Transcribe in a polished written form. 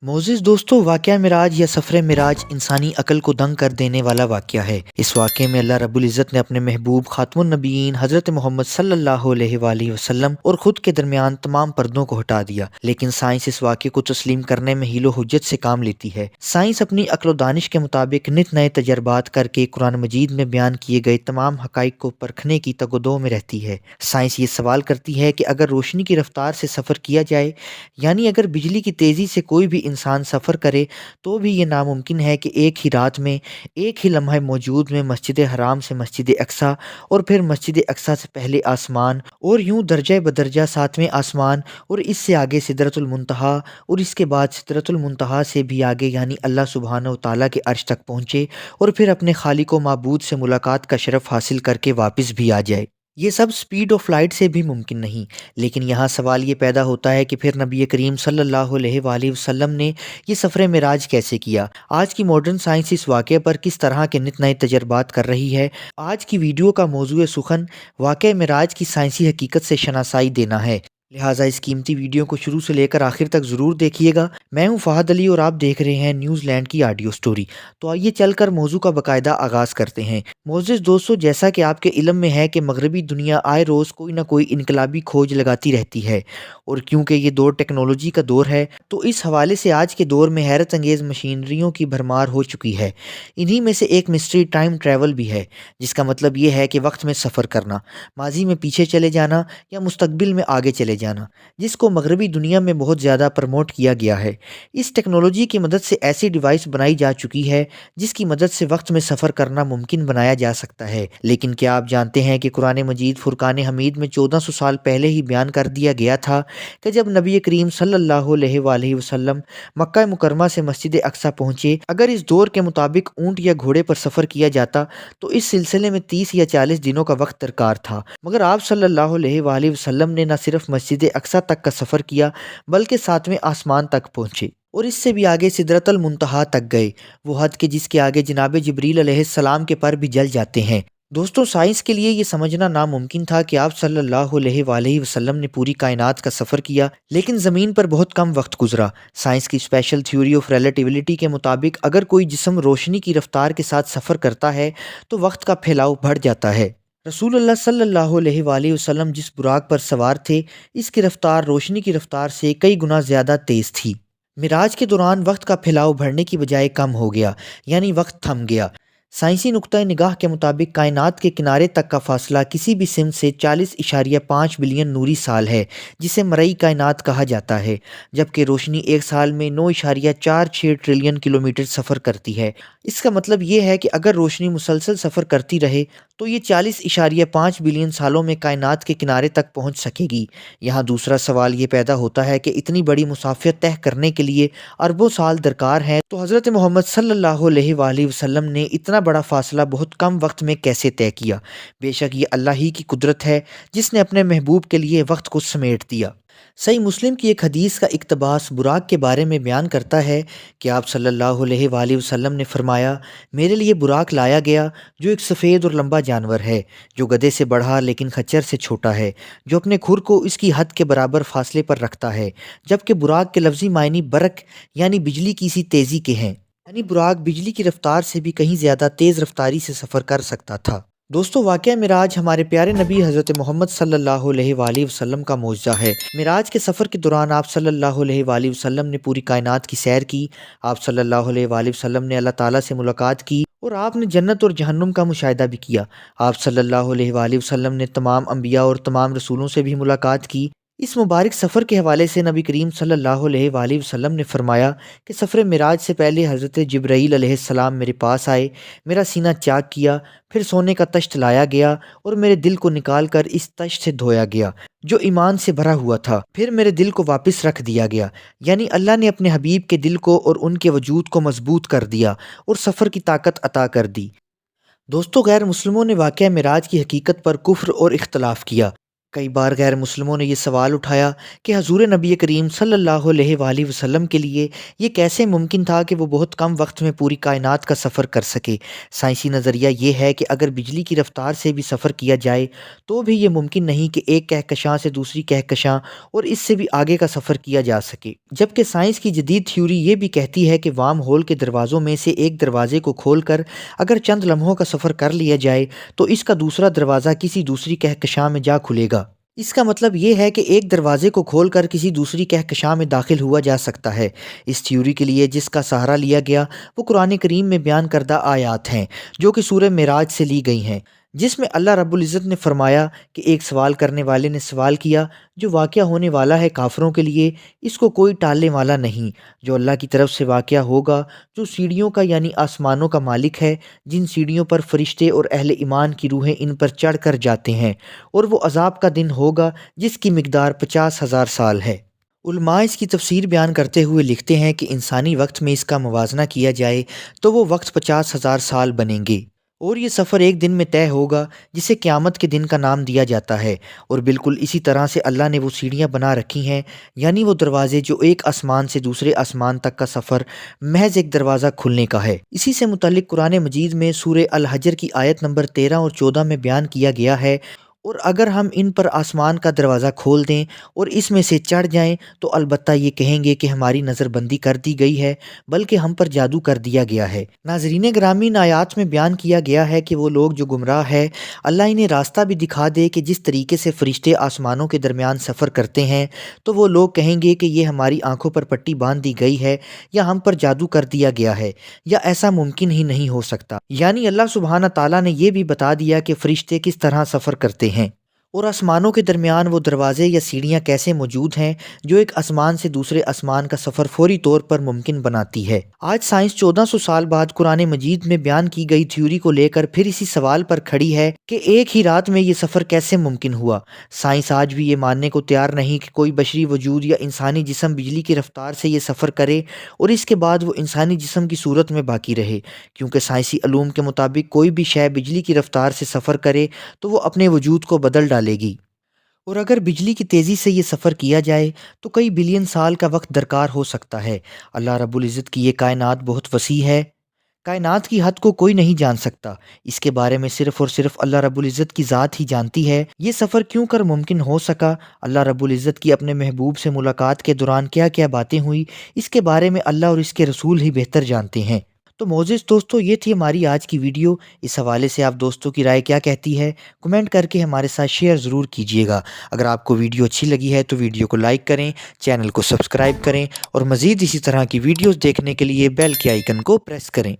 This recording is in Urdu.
معزز دوستو، واقعہ معراج یا سفر معراج انسانی عقل کو دنگ کر دینے والا واقعہ ہے۔ اس واقعے میں اللہ رب العزت نے اپنے محبوب خاتم النبیین حضرت محمد صلی اللہ علیہ وآلہ وسلم اور خود کے درمیان تمام پردوں کو ہٹا دیا، لیکن سائنس اس واقعے کو تسلیم کرنے میں حیل و حجت سے کام لیتی ہے۔ سائنس اپنی عقل و دانش کے مطابق نت نئے تجربات کر کے قرآن مجید میں بیان کیے گئے تمام حقائق کو پرکھنے کی تگ و دو میں رہتی ہے۔ سائنس یہ سوال کرتی ہے کہ اگر روشنی کی رفتار سے سفر کیا جائے، یعنی اگر بجلی کی تیزی سے کوئی بھی انسان سفر کرے، تو بھی یہ ناممکن ہے کہ ایک ہی رات میں، ایک ہی لمحہ موجود میں مسجد حرام سے مسجد اقصیٰ اور پھر مسجد اقصیٰ سے پہلے آسمان اور یوں درجہ بدرجہ ساتویں آسمان اور اس سے آگے سدرۃ المنتہا اور اس کے بعد سدرۃ المنتہا سے بھی آگے یعنی اللہ سبحانہ و تعالیٰ کے عرش تک پہنچے اور پھر اپنے خالق و معبود سے ملاقات کا شرف حاصل کر کے واپس بھی آ جائے۔ یہ سب سپیڈ آف لائٹ سے بھی ممکن نہیں، لیکن یہاں سوال یہ پیدا ہوتا ہے کہ پھر نبی کریم صلی اللہ علیہ وآلہ وسلم نے یہ سفر معراج کیسے کیا؟ آج کی ماڈرن سائنس اس واقعے پر کس طرح کے نت نئے تجربات کر رہی ہے؟ آج کی ویڈیو کا موضوع سخن واقعہ معراج کی سائنسی حقیقت سے شناسائی دینا ہے، لہٰذا اس قیمتی ویڈیو کو شروع سے لے کر آخر تک ضرور دیکھیے گا۔ میں ہوں فہد علی اور آپ دیکھ رہے ہیں نیوز لینڈ کی آڈیو سٹوری۔ تو آئیے چل کر موضوع کا باقاعدہ آغاز کرتے ہیں۔ معزز دوستو، جیسا کہ آپ کے علم میں ہے کہ مغربی دنیا آئے روز کوئی نہ کوئی انقلابی کھوج لگاتی رہتی ہے، اور کیونکہ یہ دور ٹیکنالوجی کا دور ہے تو اس حوالے سے آج کے دور میں حیرت انگیز مشینریوں کی بھرمار ہو چکی ہے۔ انہی میں سے ایک مسٹری ٹائم ٹریول بھی ہے، جس کا مطلب یہ ہے کہ وقت میں سفر کرنا، ماضی میں پیچھے چلے جانا یا مستقبل میں آگے چلے جانا، جس کو مغربی دنیا میں بہت زیادہ پروموٹ کیا گیا ہے۔ اس ٹیکنالوجی کی مدد سے ایسی ڈیوائس بنائی جا چکی ہے جس کی مدد سے وقت میں سفر کرنا ممکن بنایا جا سکتا ہے۔ لیکن کیا آپ جانتے ہیں کہ قرآن مجید فرقان حمید میں 1400 سال پہلے ہی بیان کر دیا گیا تھا کہ جب نبی کریم صلی اللہ علیہ وآلہ وسلم مکہ مکرمہ سے مسجد اقصیٰ پہنچے، اگر اس دور کے مطابق اونٹ یا گھوڑے پر سفر کیا جاتا تو اس سلسلے میں 30 یا 40 دنوں کا وقت درکار تھا، مگر آپ صلی اللہ علیہ وآلہ وسلم نے نہ صرف مسجد اقصیٰ تک کا سفر کیا بلکہ ساتویں آسمان تک پہنچے اور اس سے بھی آگے سدرۃ المنتہا تک گئے، وہ حد کہ جس کے آگے جناب جبریل علیہ السلام کے پر بھی جل جاتے ہیں۔ دوستوں، سائنس کے لیے یہ سمجھنا ناممکن تھا کہ آپ صلی اللہ علیہ وآلہ وسلم نے پوری کائنات کا سفر کیا، لیکن زمین پر بہت کم وقت گزرا۔ سائنس کی اسپیشل تھیوری آف ریلیٹیوٹی کے مطابق اگر کوئی جسم روشنی کی رفتار کے ساتھ سفر کرتا ہے تو وقت کا پھیلاؤ بڑھ جاتا ہے۔ رسول اللہ صلی اللہ علیہ وآلہ وسلم جس براق پر سوار تھے، اس کی رفتار روشنی کی رفتار سے کئی گنا زیادہ تیز تھی۔ معراج کے دوران وقت کا پھیلاؤ بڑھنے کی بجائے کم ہو گیا، یعنی وقت تھم گیا۔ سائنسی نقطۂ نگاہ کے مطابق کائنات کے کنارے تک کا فاصلہ کسی بھی سمت سے 40.5 بلین نوری سال ہے، جسے مرئی کائنات کہا جاتا ہے، جبکہ روشنی ایک سال میں 9.46 ٹریلین کلومیٹر سفر کرتی ہے۔ اس کا مطلب یہ ہے کہ اگر روشنی مسلسل سفر کرتی رہے تو یہ 40.5 بلین سالوں میں کائنات کے کنارے تک پہنچ سکے گی۔ یہاں دوسرا سوال یہ پیدا ہوتا ہے کہ اتنی بڑی مسافت طے کرنے کے لیے اربوں سال درکار ہیں، تو حضرت محمد صلی اللہ علیہ وآلہ وسلم نے اتنا بڑا فاصلہ بہت کم وقت میں کیسے طے کیا؟ بے شک یہ اللہ ہی کی قدرت ہے جس نے اپنے محبوب کے لیے وقت کو سمیٹ دیا۔ صحیح مسلم کی ایک حدیث کا اقتباس براق کے بارے میں بیان کرتا ہے کہ آپ صلی اللہ علیہ وآلہ وسلم نے فرمایا، میرے لیے براق لایا گیا جو ایک سفید اور لمبا جانور ہے، جو گدھے سے بڑھا لیکن خچر سے چھوٹا ہے، جو اپنے کھر کو اس کی حد کے برابر فاصلے پر رکھتا ہے، جبکہ براق کے لفظی معنی برق یعنی بجلی کی سی تیزی کے ہیں، یعنی براق بجلی کی رفتار سے بھی کہیں زیادہ تیز رفتاری سے سفر کر سکتا تھا۔ دوستو، واقعہ معراج ہمارے پیارے نبی حضرت محمد صلی اللہ علیہ وآلہ وسلم کا معجزہ ہے۔ معراج کے سفر کے دوران آپ صلی اللہ علیہ وآلہ وسلم نے پوری کائنات کی سیر کی، آپ صلی اللہ علیہ وآلہ وسلم نے اللہ تعالیٰ سے ملاقات کی اور آپ نے جنت اور جہنم کا مشاہدہ بھی کیا۔ آپ صلی اللہ علیہ وآلہ وسلم نے تمام انبیاء اور تمام رسولوں سے بھی ملاقات کی۔ اس مبارک سفر کے حوالے سے نبی کریم صلی اللہ علیہ وآلہ وسلم نے فرمایا کہ سفر معراج سے پہلے حضرت جبرائیل علیہ السلام میرے پاس آئے، میرا سینہ چاک کیا، پھر سونے کا تشت لایا گیا اور میرے دل کو نکال کر اس تشت سے دھویا گیا جو ایمان سے بھرا ہوا تھا، پھر میرے دل کو واپس رکھ دیا گیا، یعنی اللہ نے اپنے حبیب کے دل کو اور ان کے وجود کو مضبوط کر دیا اور سفر کی طاقت عطا کر دی۔ دوستو، غیر مسلموں نے واقعہ معراج کی حقیقت پر کفر اور اختلاف کیا۔ کئی بار غیر مسلموں نے یہ سوال اٹھایا کہ حضور نبی کریم صلی اللہ علیہ وآلہ وسلم کے لیے یہ کیسے ممکن تھا کہ وہ بہت کم وقت میں پوری کائنات کا سفر کر سکے۔ سائنسی نظریہ یہ ہے کہ اگر بجلی کی رفتار سے بھی سفر کیا جائے تو بھی یہ ممکن نہیں کہ ایک کہکشاں سے دوسری کہکشاں اور اس سے بھی آگے کا سفر کیا جا سکے، جبکہ سائنس کی جدید تھیوری یہ بھی کہتی ہے کہ وارم ہول کے دروازوں میں سے ایک دروازے کو کھول کر اگر چند لمحوں کا سفر کر لیا جائے تو اس کا دوسرا دروازہ کسی دوسری کہکشاں میں جا کھلے گا۔ اس کا مطلب یہ ہے کہ ایک دروازے کو کھول کر کسی دوسری کہکشاں میں داخل ہوا جا سکتا ہے۔ اس تھیوری کے لیے جس کا سہارا لیا گیا وہ قرآن کریم میں بیان کردہ آیات ہیں جو کہ سورہ معراج سے لی گئی ہیں، جس میں اللہ رب العزت نے فرمایا کہ ایک سوال کرنے والے نے سوال کیا جو واقعہ ہونے والا ہے کافروں کے لیے، اس کو کوئی ٹالنے والا نہیں، جو اللہ کی طرف سے واقعہ ہوگا، جو سیڑھیوں کا یعنی آسمانوں کا مالک ہے، جن سیڑھیوں پر فرشتے اور اہل ایمان کی روحیں ان پر چڑھ کر جاتے ہیں، اور وہ عذاب کا دن ہوگا جس کی مقدار 50,000 سال ہے۔ علماء اس کی تفسیر بیان کرتے ہوئے لکھتے ہیں کہ انسانی وقت میں اس کا موازنہ کیا جائے تو وہ وقت 50,000 سال بنیں گے، اور یہ سفر ایک دن میں طے ہوگا جسے قیامت کے دن کا نام دیا جاتا ہے۔ اور بالکل اسی طرح سے اللہ نے وہ سیڑھیاں بنا رکھی ہیں، یعنی وہ دروازے جو ایک آسمان سے دوسرے آسمان تک کا سفر محض ایک دروازہ کھلنے کا ہے۔ اسی سے متعلق قرآن مجید میں سورہ الحجر کی آیت نمبر 13 اور 14 میں بیان کیا گیا ہے، اور اگر ہم ان پر آسمان کا دروازہ کھول دیں اور اس میں سے چڑھ جائیں تو البتہ یہ کہیں گے کہ ہماری نظر بندی کر دی گئی ہے، بلکہ ہم پر جادو کر دیا گیا ہے۔ ناظرین گرامی، ان آیات میں بیان کیا گیا ہے کہ وہ لوگ جو گمراہ ہے، اللہ انہیں راستہ بھی دکھا دے کہ جس طریقے سے فرشتے آسمانوں کے درمیان سفر کرتے ہیں، تو وہ لوگ کہیں گے کہ یہ ہماری آنکھوں پر پٹی باندھ دی گئی ہے یا ہم پر جادو کر دیا گیا ہے، یا ایسا ممکن ہی نہیں ہو سکتا۔ یعنی اللہ سبحانہ تعالیٰ نے یہ بھی بتا دیا کہ فرشتے کس طرح سفر کرتے ہیں اور آسمانوں کے درمیان وہ دروازے یا سیڑھیاں کیسے موجود ہیں جو ایک آسمان سے دوسرے آسمان کا سفر فوری طور پر ممکن بناتی ہے۔ آج سائنس 1400 سال بعد قرآن مجید میں بیان کی گئی تھیوری کو لے کر پھر اسی سوال پر کھڑی ہے کہ ایک ہی رات میں یہ سفر کیسے ممکن ہوا۔ سائنس آج بھی یہ ماننے کو تیار نہیں کہ کوئی بشری وجود یا انسانی جسم بجلی کی رفتار سے یہ سفر کرے اور اس کے بعد وہ انسانی جسم کی صورت میں باقی رہے، کیونکہ سائنسی علوم کے مطابق کوئی بھی شے بجلی کی رفتار سے سفر کرے تو وہ اپنے وجود کو بدل ڈالے گی، اور اگر بجلی کی تیزی سے یہ سفر کیا جائے تو کئی بلین سال کا وقت درکار ہو سکتا ہے۔ اللہ رب العزت کی یہ کائنات بہت وسیع ہے، کائنات کی حد کو کوئی نہیں جان سکتا، اس کے بارے میں صرف اور صرف اللہ رب العزت کی ذات ہی جانتی ہے۔ یہ سفر کیوں کر ممکن ہو سکا، اللہ رب العزت کی اپنے محبوب سے ملاقات کے دوران کیا کیا باتیں ہوئی، اس کے بارے میں اللہ اور اس کے رسول ہی بہتر جانتے ہیں۔ تو معزز دوستو، یہ تھی ہماری آج کی ویڈیو۔ اس حوالے سے آپ دوستوں کی رائے کیا کہتی ہے، کمنٹ کر کے ہمارے ساتھ شیئر ضرور کیجیے گا۔ اگر آپ کو ویڈیو اچھی لگی ہے تو ویڈیو کو لائک کریں، چینل کو سبسکرائب کریں، اور مزید اسی طرح کی ویڈیوز دیکھنے کے لیے بیل کے آئیکن کو پریس کریں۔